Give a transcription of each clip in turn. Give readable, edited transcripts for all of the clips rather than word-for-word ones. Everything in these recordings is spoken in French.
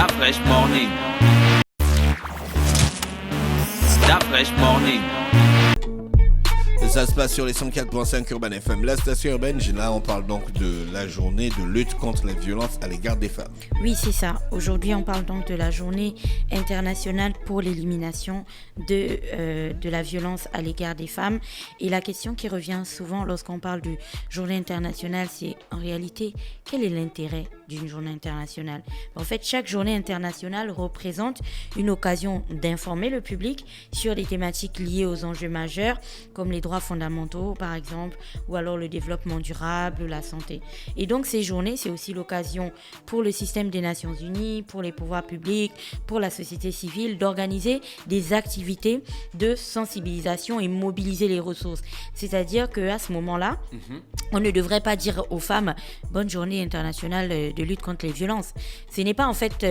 That fresh morning. That fresh morning. Ça se passe sur les 104.5 Urban FM. La station urbaine, là on parle donc de la journée de lutte contre la violence à l'égard des femmes. Oui, c'est ça. Aujourd'hui, on parle donc de la journée internationale pour l'élimination de la violence à l'égard des femmes. Et la question qui revient souvent lorsqu'on parle de journée internationale, c'est en réalité, quel est l'intérêt d'une journée internationale? En fait, chaque journée internationale représente une occasion d'informer le public sur des thématiques liées aux enjeux majeurs, comme les droits fondamentaux, par exemple, ou alors le développement durable, la santé. Et donc, ces journées, c'est aussi l'occasion pour le système des Nations Unies, pour les pouvoirs publics, pour la société civile, d'organiser des activités de sensibilisation et mobiliser les ressources. C'est-à-dire qu'à ce moment-là, on ne devrait pas dire aux femmes « Bonne journée internationale de lutte contre les violences ». Ce n'est pas en fait,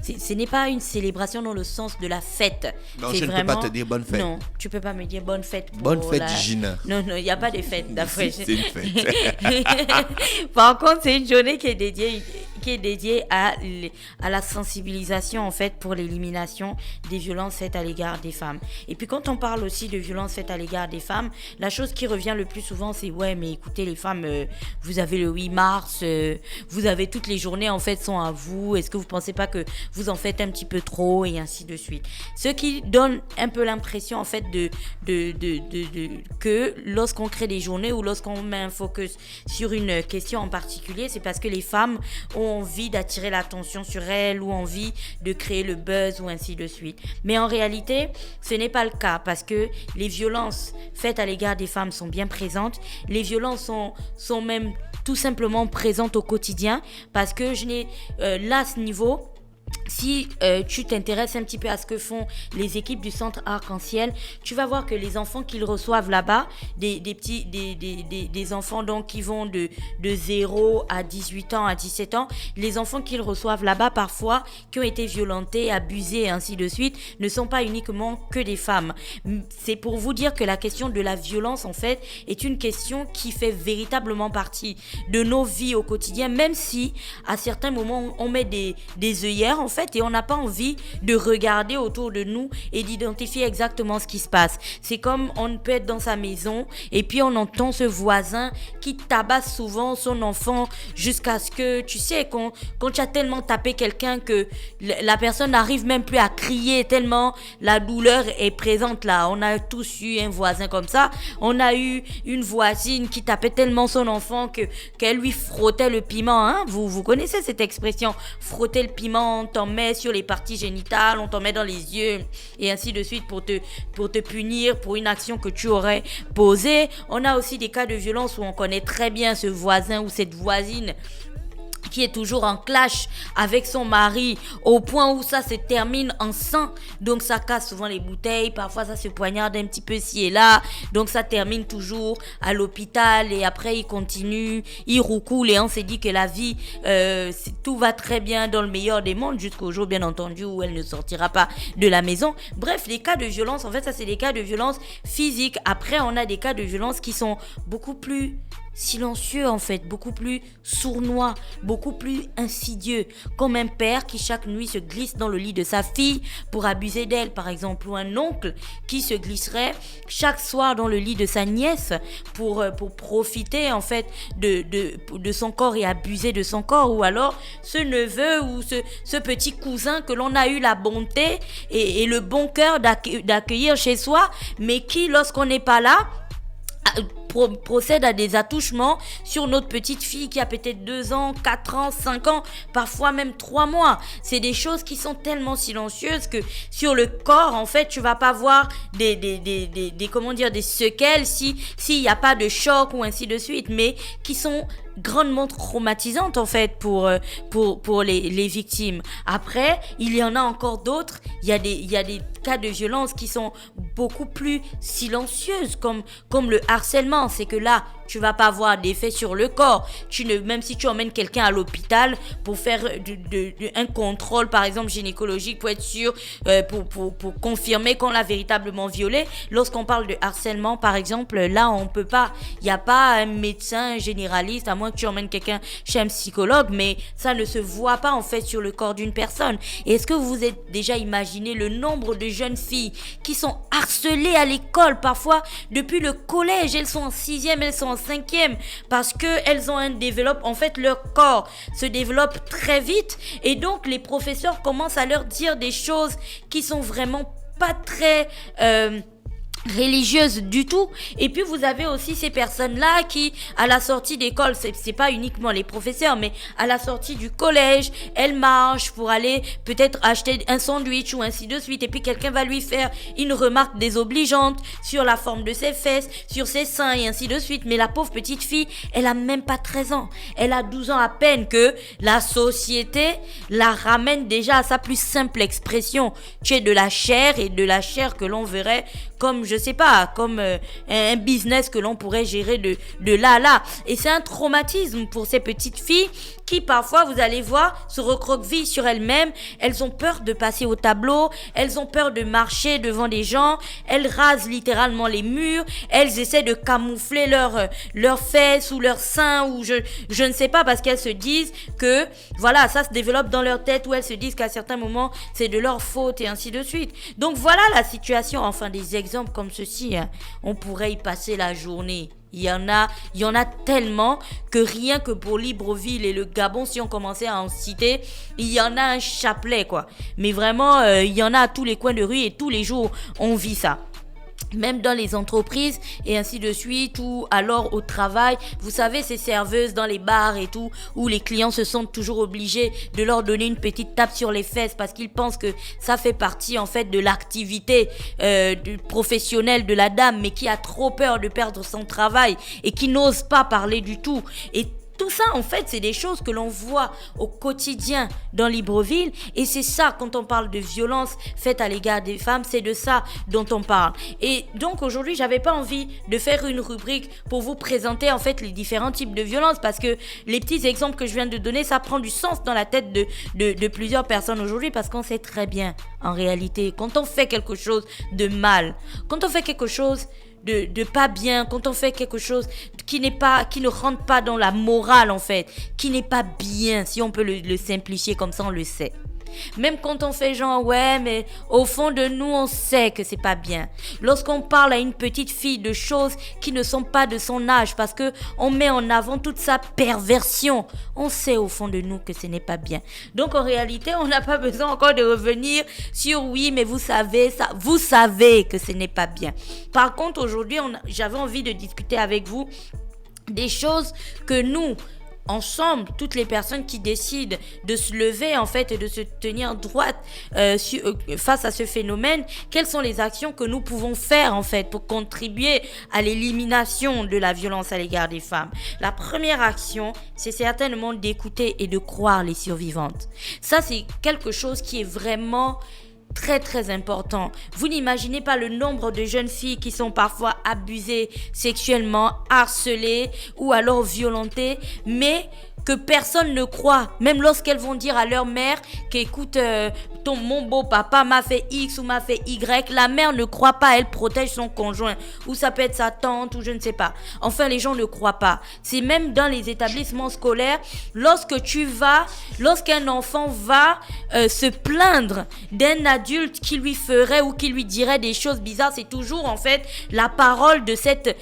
ce n'est pas une célébration dans le sens de la fête. Non, c'est je ne vraiment... peux pas te dire bonne fête. Non, tu peux pas me dire bonne fête. Bonne fête, Gina. Non, il n'y a pas de fête d'après. C'est une fête. Par contre, c'est une journée qui est dédiée à la sensibilisation en fait pour l'élimination des violences faites à l'égard des femmes. Et puis quand on parle aussi de violences faites à l'égard des femmes, la chose qui revient le plus souvent c'est ouais mais écoutez les femmes, vous avez le 8 mars, vous avez toutes les journées en fait sont à vous, est-ce que vous pensez pas que vous en faites un petit peu trop et ainsi de suite. Ce qui donne un peu l'impression en fait que lorsqu'on crée des journées ou lorsqu'on met un focus sur une question en particulier, c'est parce que les femmes ont envie d'attirer l'attention sur elles ou envie de créer le buzz ou ainsi de suite. Mais en réalité, ce n'est pas le cas parce que les violences faites à l'égard des femmes sont bien présentes. Les violences sont même tout simplement présentes au quotidien parce que là, à ce niveau... Si tu t'intéresses un petit peu à ce que font les équipes du centre Arc-en-Ciel, tu vas voir que les enfants qu'ils reçoivent là-bas, des enfants donc qui vont de 0 à 18 ans, à 17 ans, les enfants qu'ils reçoivent là-bas parfois, qui ont été violentés, abusés et ainsi de suite, ne sont pas uniquement que des femmes. C'est pour vous dire que la question de la violence en fait est une question qui fait véritablement partie de nos vies au quotidien, même si à certains moments on met des œillères en fait et on n'a pas envie de regarder autour de nous et d'identifier exactement ce qui se passe. C'est comme on peut être dans sa maison et puis on entend ce voisin qui tabasse souvent son enfant jusqu'à ce que tu sais quand tu as tellement tapé quelqu'un que la personne n'arrive même plus à crier tellement la douleur est présente là. On a tous eu un voisin comme ça. On a eu une voisine qui tapait tellement son enfant qu'elle lui frottait le piment. Hein? Vous connaissez cette expression, frotter le piment, on t'en met sur les parties génitales, on t'en met dans les yeux et ainsi de suite pour te punir pour une action que tu aurais posée. On a aussi des cas de violence où on connaît très bien ce voisin ou cette voisine qui est toujours en clash avec son mari au point où ça se termine en sang, donc ça casse souvent les bouteilles, parfois ça se poignarde un petit peu ci et là, donc ça termine toujours à l'hôpital et après il roucoule et on s'est dit que la vie tout va très bien dans le meilleur des mondes jusqu'au jour bien entendu où elle ne sortira pas de la maison. Bref, les cas de violence en fait ça c'est des cas de violence physique. Après on a des cas de violence qui sont beaucoup plus silencieux en fait, beaucoup plus sournois, beaucoup plus insidieux, comme un père qui chaque nuit se glisse dans le lit de sa fille pour abuser d'elle par exemple, ou un oncle qui se glisserait chaque soir dans le lit de sa nièce pour profiter en fait de son corps et abuser de son corps, ou alors ce neveu ou ce petit cousin que l'on a eu la bonté et le bon cœur d'accueillir chez soi, mais qui lorsqu'on n'est pas là procède à des attouchements sur notre petite fille qui a peut-être 2 ans, 4 ans, 5 ans, parfois même 3 mois. C'est des choses qui sont tellement silencieuses que sur le corps, en fait, tu vas pas voir des séquelles s'il y a pas de choc ou ainsi de suite, mais qui sont grandement traumatisantes en fait pour les victimes. Après, il y en a encore d'autres. Il y a des cas de violence qui sont beaucoup plus silencieuses, comme le harcèlement. C'est que là, tu vas pas avoir d'effet sur le corps. Même si tu emmènes quelqu'un à l'hôpital pour faire un contrôle, par exemple gynécologique, pour être sûr, pour confirmer qu'on l'a véritablement violé. Lorsqu'on parle de harcèlement, par exemple, là, on peut pas. Il n'y a pas un médecin généraliste, à moins que tu emmènes quelqu'un chez un psychologue, mais ça ne se voit pas en fait sur le corps d'une personne. Et est-ce que vous vous êtes déjà imaginé le nombre de jeunes filles qui sont harcelées à l'école, parfois depuis le collège, elles sont en 6e, elles sont en 5e, parce qu'elles ont un développement, en fait leur corps se développe très vite, et donc les professeurs commencent à leur dire des choses qui sont vraiment pas très religieuses du tout. Et puis vous avez aussi ces personnes-là qui, à la sortie d'école, c'est pas uniquement les professeurs, mais à la sortie du collège, elles marchent pour aller peut-être acheter un sandwich ou ainsi de suite, et puis quelqu'un va lui faire une remarque désobligeante sur la forme de ses fesses, sur ses seins et ainsi de suite. Mais la pauvre petite fille, elle a même pas 13 ans, elle a 12 ans à peine, que la société la ramène déjà à sa plus simple expression: tu es de la chair, et de la chair que l'on verrait comme, je sais pas, comme un business que l'on pourrait gérer de là à là. Et c'est un traumatisme pour ces petites filles qui, parfois, vous allez voir, se recroquevillent sur elles-mêmes. Elles ont peur de passer au tableau, elles ont peur de marcher devant des gens, elles rasent littéralement les murs, elles essaient de camoufler leurs fesses ou leurs seins, ou je ne sais pas, parce qu'elles se disent que, voilà, ça se développe dans leur tête, ou elles se disent qu'à certains moments, c'est de leur faute, et ainsi de suite. Donc voilà la situation, enfin des exemples comme ceci, hein. On pourrait y passer la journée. Il y en a tellement que rien que pour Libreville et le Gabon, si on commençait à en citer, il y en a un chapelet, quoi. Mais vraiment, il y en a à tous les coins de rue, et tous les jours, on vit ça. Même dans les entreprises et ainsi de suite, ou alors au travail, vous savez, ces serveuses dans les bars et tout, où les clients se sentent toujours obligés de leur donner une petite tape sur les fesses parce qu'ils pensent que ça fait partie en fait de l'activité professionnelle de la dame, mais qui a trop peur de perdre son travail et qui n'ose pas parler du tout. Et tout ça, en fait, c'est des choses que l'on voit au quotidien dans Libreville. Et c'est ça, quand on parle de violence faite à l'égard des femmes, c'est de ça dont on parle. Et donc, aujourd'hui, j'avais pas envie de faire une rubrique pour vous présenter, en fait, les différents types de violences, parce que les petits exemples que je viens de donner, ça prend du sens dans la tête de plusieurs personnes aujourd'hui, parce qu'on sait très bien, en réalité, quand on fait quelque chose de mal, quand on fait quelque chose de pas bien, quand on fait quelque chose qui ne rentre pas dans la morale, en fait, qui n'est pas bien, si on peut le simplifier comme ça, on le sait. Même quand on fait genre, ouais, mais au fond de nous, on sait que c'est pas bien. Lorsqu'on parle à une petite fille de choses qui ne sont pas de son âge, parce que on met en avant toute sa perversion, on sait au fond de nous que ce n'est pas bien. Donc en réalité, on n'a pas besoin encore de revenir sur oui, mais vous savez ça, vous savez que ce n'est pas bien. Par contre, aujourd'hui, j'avais envie de discuter avec vous des choses que nous, ensemble, toutes les personnes qui décident de se lever en fait et de se tenir droite face à ce phénomène, quelles sont les actions que nous pouvons faire en fait pour contribuer à l'élimination de la violence à l'égard des femmes. La première action, c'est certainement d'écouter et de croire les survivantes. Ça, c'est quelque chose qui est vraiment très très important. Vous n'imaginez pas le nombre de jeunes filles qui sont parfois abusées sexuellement, harcelées ou alors violentées, mais que personne ne croit, même lorsqu'elles vont dire à leur mère qu'écoute, mon beau papa m'a fait X ou m'a fait Y, la mère ne croit pas, elle protège son conjoint, ou ça peut être sa tante ou je ne sais pas. Enfin, les gens ne croient pas. C'est même dans les établissements scolaires, lorsqu'un enfant va se plaindre d'un adulte qui lui ferait ou qui lui dirait des choses bizarres, c'est toujours en fait la parole de cette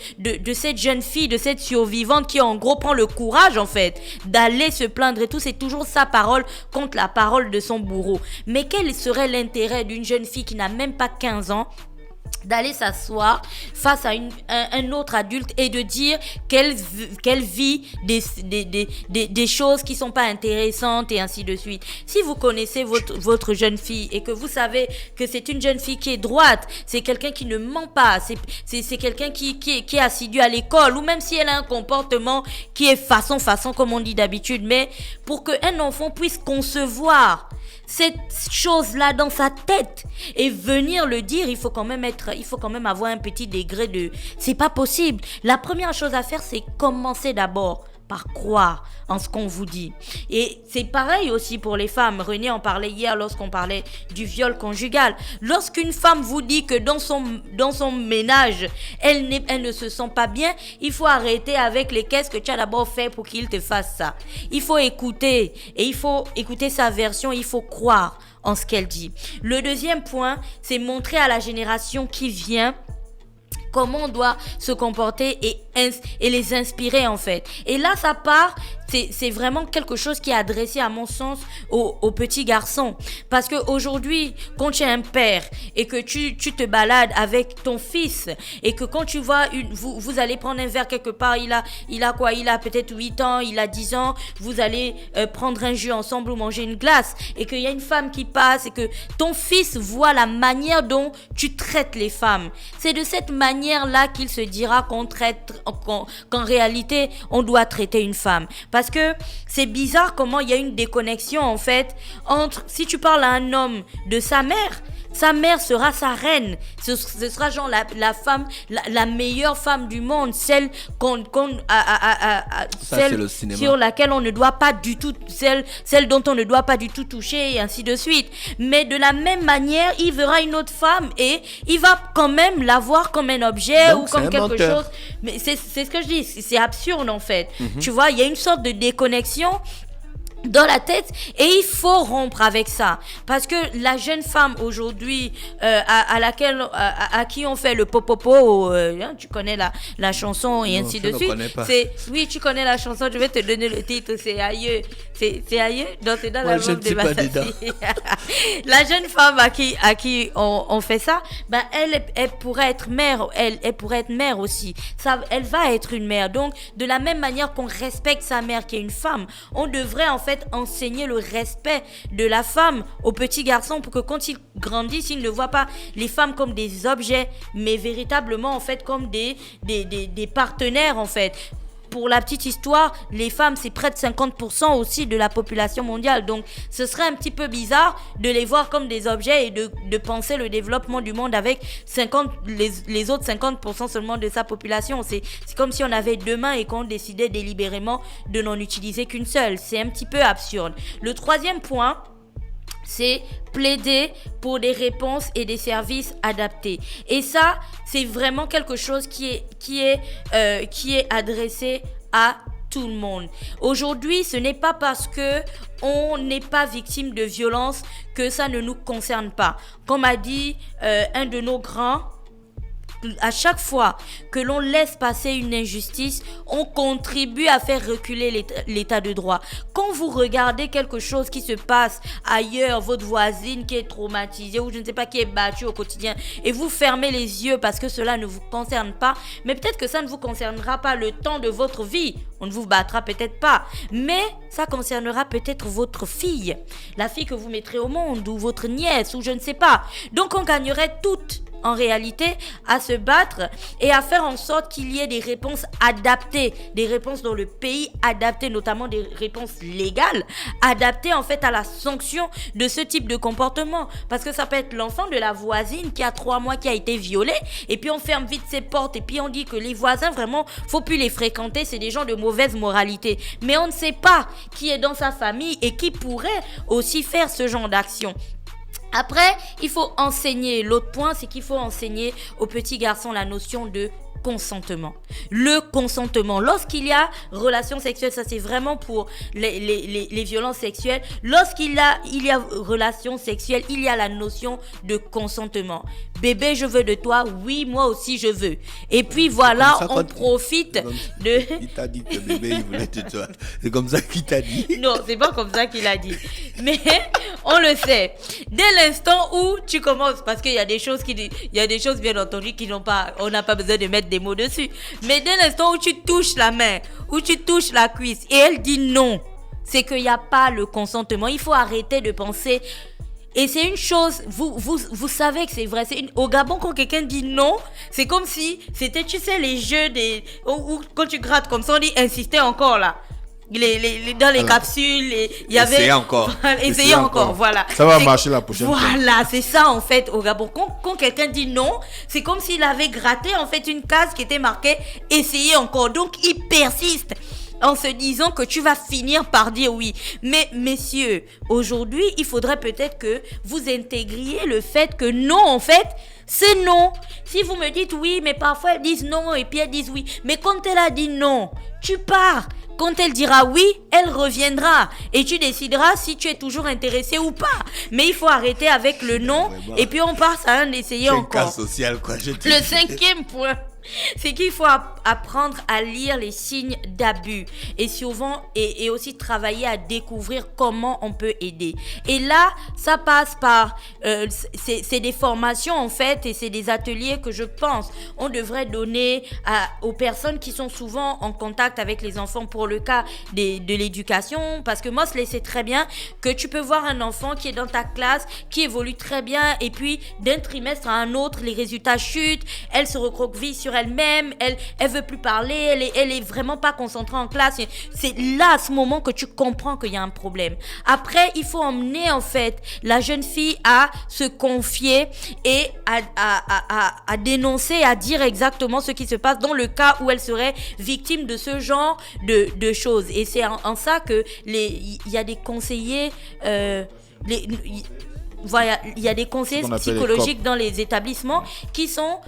jeune fille, de cette survivante qui en gros prend le courage en fait d'aller se plaindre et tout, c'est toujours sa parole contre la parole de son bourreau. Mais quel serait l'intérêt d'une jeune fille qui n'a même pas 15 ans d'aller s'asseoir face à un autre adulte et de dire qu'elle vit des choses qui sont pas intéressantes et ainsi de suite. Si vous connaissez votre jeune fille et que vous savez que c'est une jeune fille qui est droite, c'est quelqu'un qui ne ment pas, c'est quelqu'un qui est assidu à l'école, ou même si elle a un comportement qui est façon comme on dit d'habitude, mais pour qu'un enfant puisse concevoir cette chose-là dans sa tête et venir le dire, il faut quand même avoir un petit degré de... C'est pas possible. La première chose à faire, c'est commencer d'abord par croire en ce qu'on vous dit. Et c'est pareil aussi pour les femmes. René en parlait hier lorsqu'on parlait du viol conjugal. Lorsqu'une femme vous dit que dans son ménage, elle ne se sent pas bien, il faut arrêter avec les qu'est-ce que tu as d'abord fait pour qu'il te fasse ça. Il faut écouter et il faut écouter sa version, il faut croire en ce qu'elle dit. Le deuxième point, c'est montrer à la génération qui vient comment on doit se comporter et les inspirer en fait. Et là, ça part, c'est vraiment quelque chose qui est adressé à mon sens aux petits garçons. Parce qu'aujourd'hui, quand tu es un père et que tu te balades avec ton fils et que quand tu vois, vous allez prendre un verre quelque part, il a quoi? Il a peut-être 8 ans, il a 10 ans, vous allez prendre un jus ensemble ou manger une glace et qu'il y a une femme qui passe et que ton fils voit la manière dont tu traites les femmes. C'est de cette manière-là qu'il se dira qu'en réalité, on doit traiter une femme. Parce que c'est bizarre comment il y a une déconnexion en fait entre, si tu parles à un homme de sa mère sera sa reine. Ce sera genre la femme, la meilleure femme du monde, celle celle sur laquelle on ne doit pas du tout, celle dont on ne doit pas du tout toucher et ainsi de suite. Mais de la même manière, il verra une autre femme et il va quand même la voir comme un objet. Donc, ou comme quelque chose. Mais c'est ce que je dis, c'est absurde en fait. Tu vois, il y a une sorte de déconnexion dans la tête et il faut rompre avec ça parce que la jeune femme aujourd'hui à qui on fait le popopo, tu connais la chanson et ainsi de suite, oui, tu connais la chanson, je vais te donner le titre, c'est aïeux, c'est aïeux, donc c'est dans l'album de Bassassi. La jeune femme à qui on fait ça, ben elle pourrait être mère, elle pourrait être mère aussi, ça, elle va être une mère. Donc de la même manière qu'on respecte sa mère qui est une femme, on devrait en fait enseigner le respect de la femme aux petits garçons pour que quand ils grandissent, ils ne voient pas les femmes comme des objets, mais véritablement en fait comme des partenaires en fait. Pour la petite histoire, les femmes, c'est près de 50% aussi de la population mondiale. Donc, ce serait un petit peu bizarre de les voir comme des objets et de penser le développement du monde avec les autres 50% seulement de sa population. C'est comme si on avait deux mains et qu'on décidait délibérément de n'en utiliser qu'une seule. C'est un petit peu absurde. Le troisième point, c'est plaider pour des réponses et des services adaptés. Et ça, c'est vraiment quelque chose qui est adressé à tout le monde. Aujourd'hui, ce n'est pas parce que on n'est pas victime de violence que ça ne nous concerne pas. Comme a dit un de nos grands, à chaque fois que l'on laisse passer une injustice, on contribue à faire reculer l'état de droit. Quand vous regardez quelque chose qui se passe ailleurs, votre voisine qui est traumatisée ou je ne sais pas qui est battue au quotidien, et vous fermez les yeux parce que cela ne vous concerne pas, mais peut-être que ça ne vous concernera pas le temps de votre vie. On ne vous battra peut-être pas, mais ça concernera peut-être votre fille, la fille que vous mettrez au monde, ou votre nièce, ou je ne sais pas. Donc on gagnerait toutes en réalité à se battre et à faire en sorte qu'il y ait des réponses adaptées, des réponses dans le pays adaptées, notamment des réponses légales adaptées en fait à la sanction de ce type de comportement. Parce que ça peut être l'enfant de la voisine qui a 3 mois qui a été violé et puis on ferme vite ses portes et puis on dit que les voisins vraiment faut plus les fréquenter, c'est des gens de mauvaise moralité. Mais on ne sait pas qui est dans sa famille et qui pourrait aussi faire ce genre d'action. Après, il faut enseigner. L'autre point, c'est qu'il faut enseigner aux petits garçons la notion de consentement. Le consentement. Lorsqu'il y a relation sexuelle, ça c'est vraiment pour les violences sexuelles. Lorsqu'il y a relation sexuelle, il y a la notion de consentement. Bébé, je veux de toi. Oui, moi aussi je veux. Et puis voilà, on profite de... Il t'a dit que bébé, il voulait de toi. C'est comme ça qu'il t'a dit. Non, c'est pas comme ça qu'il a dit. Mais on le sait. Dès l'instant où tu commences, parce qu'il y a des choses bien entendu qui n'ont pas, on n'a pas besoin de mettre des mots dessus. Mais dès l'instant où tu touches la main, où tu touches la cuisse et elle dit non, c'est qu'il n'y a pas le consentement. Il faut arrêter de penser. Et c'est une chose, vous savez que c'est vrai. Au Gabon, quand quelqu'un dit non, c'est comme si c'était, tu sais, les jeux où quand tu grattes comme ça, on dit insister encore là. dans les capsules, il y avait... Essayez encore. Essayez encore, voilà. Ça va marcher la prochaine fois. Voilà, c'est ça en fait au Gabon. Quand quelqu'un dit non, c'est comme s'il avait gratté en fait une case qui était marquée « Essayez encore ». Donc, il persiste en se disant que tu vas finir par dire oui. Mais messieurs, aujourd'hui, il faudrait peut-être que vous intégriez le fait que non, en fait, c'est non. Si vous me dites oui, mais parfois elles disent non et puis elles disent oui. Mais quand elle a dit non, tu pars. Quand elle dira oui, elle reviendra. Et tu décideras si tu es toujours intéressé ou pas. Mais il faut arrêter avec le non. Et puis on passe à un essayer encore. C'est un cas social, quoi. Le 5e point, c'est qu'il faut apprendre à lire les signes d'abus et souvent et aussi travailler à découvrir comment on peut aider. Et là, ça passe par c'est des formations en fait et c'est des ateliers que je pense on devrait donner aux personnes qui sont souvent en contact avec les enfants pour le cas de l'éducation, parce que Mosley sait très bien que tu peux voir un enfant qui est dans ta classe, qui évolue très bien et puis d'un trimestre à un autre, les résultats chutent, elle se recroqueville sur elle-même, elle veut plus parler, elle est vraiment pas concentrée en classe. C'est là, à ce moment, que tu comprends qu'il y a un problème. Après, il faut emmener, en fait, la jeune fille à se confier et à dénoncer, à dire exactement ce qui se passe dans le cas où elle serait victime de ce genre de choses. Et c'est en ça que il y a des conseillers, voilà, il y a des conseillers psychologiques dans les établissements qui sont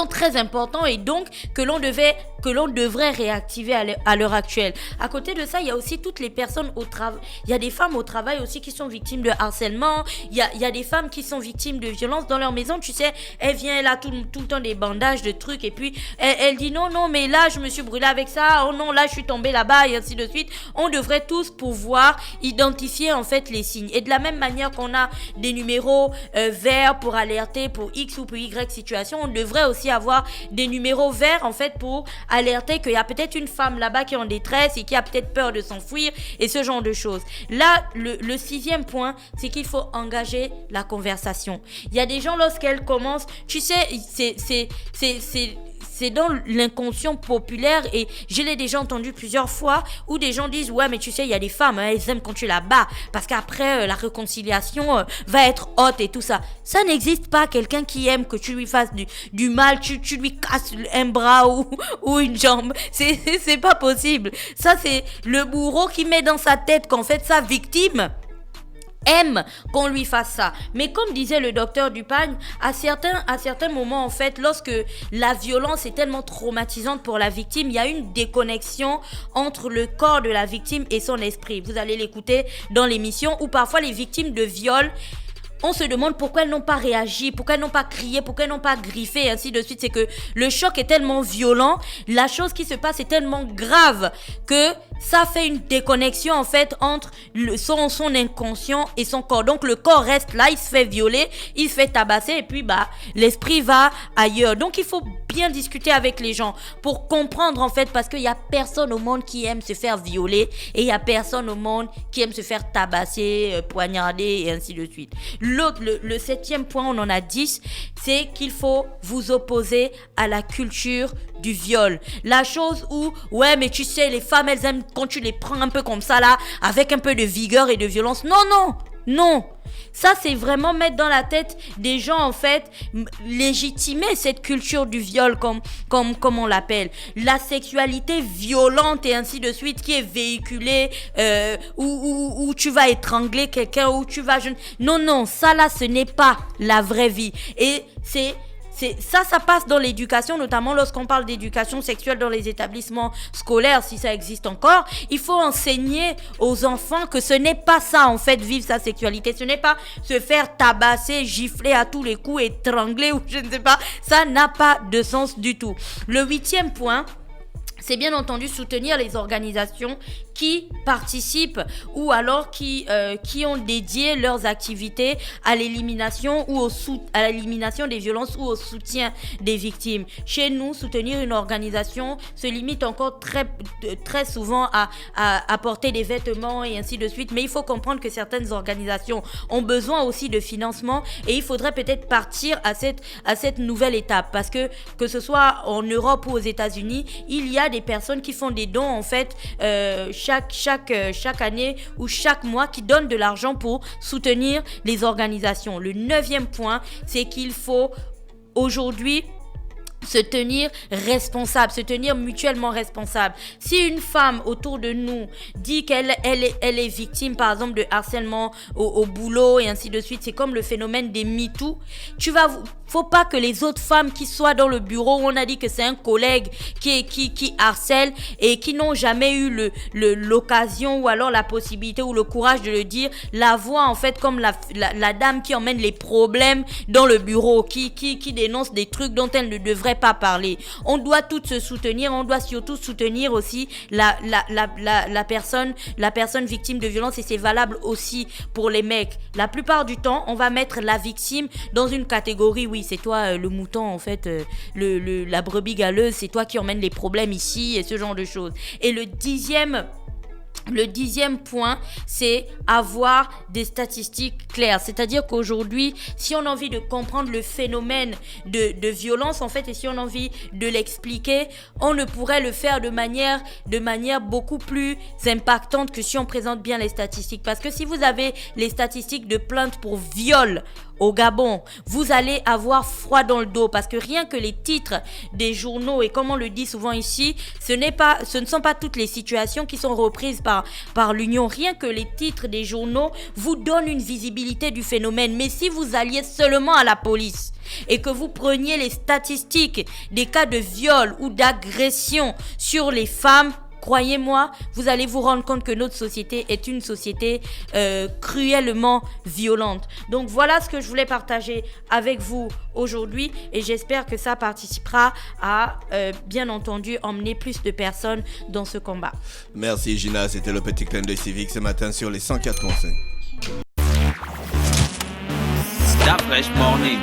très importants et donc que l'on devrait réactiver à l'heure actuelle. À côté de ça, il y a aussi toutes les personnes au travail. Il y a des femmes au travail aussi qui sont victimes de harcèlement. Il y a des femmes qui sont victimes de violences dans leur maison. Tu sais, elle vient là tout le temps des bandages, de trucs et puis elle dit non, mais là je me suis brûlée avec ça. Oh non, là je suis tombée là-bas et ainsi de suite. On devrait tous pouvoir identifier en fait les signes. Et de la même manière qu'on a des numéros verts pour alerter pour X ou pour Y situation, on devrait aussi avoir des numéros verts en fait pour alerter qu'il y a peut-être une femme là-bas qui est en détresse et qui a peut-être peur de s'enfuir et ce genre de choses. Là, le 6e point, c'est qu'il faut engager la conversation. Il y a des gens, lorsqu'elles commencent, tu sais, c'est dans l'inconscient populaire et je l'ai déjà entendu plusieurs fois où des gens disent ouais mais tu sais il y a des femmes elles aiment quand tu la bats parce qu'après la réconciliation va être haute et tout ça. Ça n'existe pas quelqu'un qui aime que tu lui fasses du mal, tu lui casses un bras ou une jambe. C'est pas possible. Ça c'est le bourreau qui met dans sa tête qu'en fait sa victime aime qu'on lui fasse ça. Mais comme disait le docteur Dupagne, à certains moments en fait, lorsque la violence est tellement traumatisante pour la victime, il y a une déconnexion entre le corps de la victime et son esprit. Vous allez l'écouter dans l'émission où parfois les victimes de viol, on se demande pourquoi elles n'ont pas réagi, pourquoi elles n'ont pas crié, pourquoi elles n'ont pas griffé, et ainsi de suite. C'est que le choc est tellement violent, la chose qui se passe est tellement grave que ça fait une déconnexion en fait entre son inconscient et son corps. Donc le corps reste là, il se fait violer, il se fait tabasser et puis l'esprit va ailleurs. Donc il faut bien discuter avec les gens pour comprendre en fait, parce qu'il y a personne au monde qui aime se faire violer et il y a personne au monde qui aime se faire tabasser, poignarder et ainsi de suite. Le 7e point, on en a 10, c'est qu'il faut vous opposer à la culture du viol. La chose où, ouais, mais tu sais, les femmes, elles aiment quand tu les prends un peu comme ça, là, avec un peu de vigueur et de violence. Non. Ça, c'est vraiment mettre dans la tête des gens, en fait, légitimer cette culture du viol, comme on l'appelle. La sexualité violente et ainsi de suite qui est véhiculée, où tu vas étrangler quelqu'un, où tu vas... Non, ça là, ce n'est pas la vraie vie. Et ça passe dans l'éducation, notamment lorsqu'on parle d'éducation sexuelle dans les établissements scolaires, si ça existe encore. Il faut enseigner aux enfants que ce n'est pas ça, en fait, vivre sa sexualité. Ce n'est pas se faire tabasser, gifler à tous les coups, étrangler ou je ne sais pas. Ça n'a pas de sens du tout. Le 8e point, c'est bien entendu soutenir les organisations qui participent ou alors qui ont dédié leurs activités à l'élimination à l'élimination des violences ou au soutien des victimes. Chez nous, soutenir une organisation se limite encore très souvent à apporter des vêtements et ainsi de suite, mais il faut comprendre que certaines organisations ont besoin aussi de financement et il faudrait peut-être partir à cette nouvelle étape parce que ce soit en Europe ou aux États-Unis, il y a des personnes qui font des dons en fait chaque année ou chaque mois qui donnent de l'argent pour soutenir les organisations. Le 9e point, c'est qu'il faut aujourd'hui se tenir responsable, se tenir mutuellement responsable. Si une femme autour de nous dit qu'elle est victime, par exemple, de harcèlement au boulot et ainsi de suite, c'est comme le phénomène des MeToo. Faut pas que les autres femmes qui soient dans le bureau où on a dit que c'est un collègue qui harcèle et qui n'ont jamais eu l'occasion ou alors la possibilité ou le courage de le dire, la voient en fait comme la dame qui emmène les problèmes dans le bureau, qui dénonce des trucs dont elle ne devrait pas parler. On doit toutes se soutenir, on doit surtout soutenir aussi la personne victime de violence et c'est valable aussi pour les mecs. La plupart du temps, on va mettre la victime dans une catégorie, oui, c'est toi le mouton en fait, la brebis galeuse, c'est toi qui emmène les problèmes ici et ce genre de choses. Et le 10e point, c'est avoir des statistiques claires. C'est-à-dire qu'aujourd'hui, si on a envie de comprendre le phénomène de violence, en fait, et si on a envie de l'expliquer, on ne pourrait le faire de manière beaucoup plus impactante que si on présente bien les statistiques. Parce que si vous avez les statistiques de plaintes pour viol au Gabon, vous allez avoir froid dans le dos parce que rien que les titres des journaux, et comme on le dit souvent ici, ce ne sont pas toutes les situations qui sont reprises par l'Union. Rien que les titres des journaux vous donnent une visibilité du phénomène. Mais si vous alliez seulement à la police et que vous preniez les statistiques des cas de viol ou d'agression sur les femmes, croyez-moi, vous allez vous rendre compte que notre société est une société cruellement violente. Donc voilà ce que je voulais partager avec vous aujourd'hui et j'espère que ça participera à, bien entendu, emmener plus de personnes dans ce combat. Merci Gina, c'était le petit clin d'œil civique ce matin sur les 104.5. Stop Fresh Morning.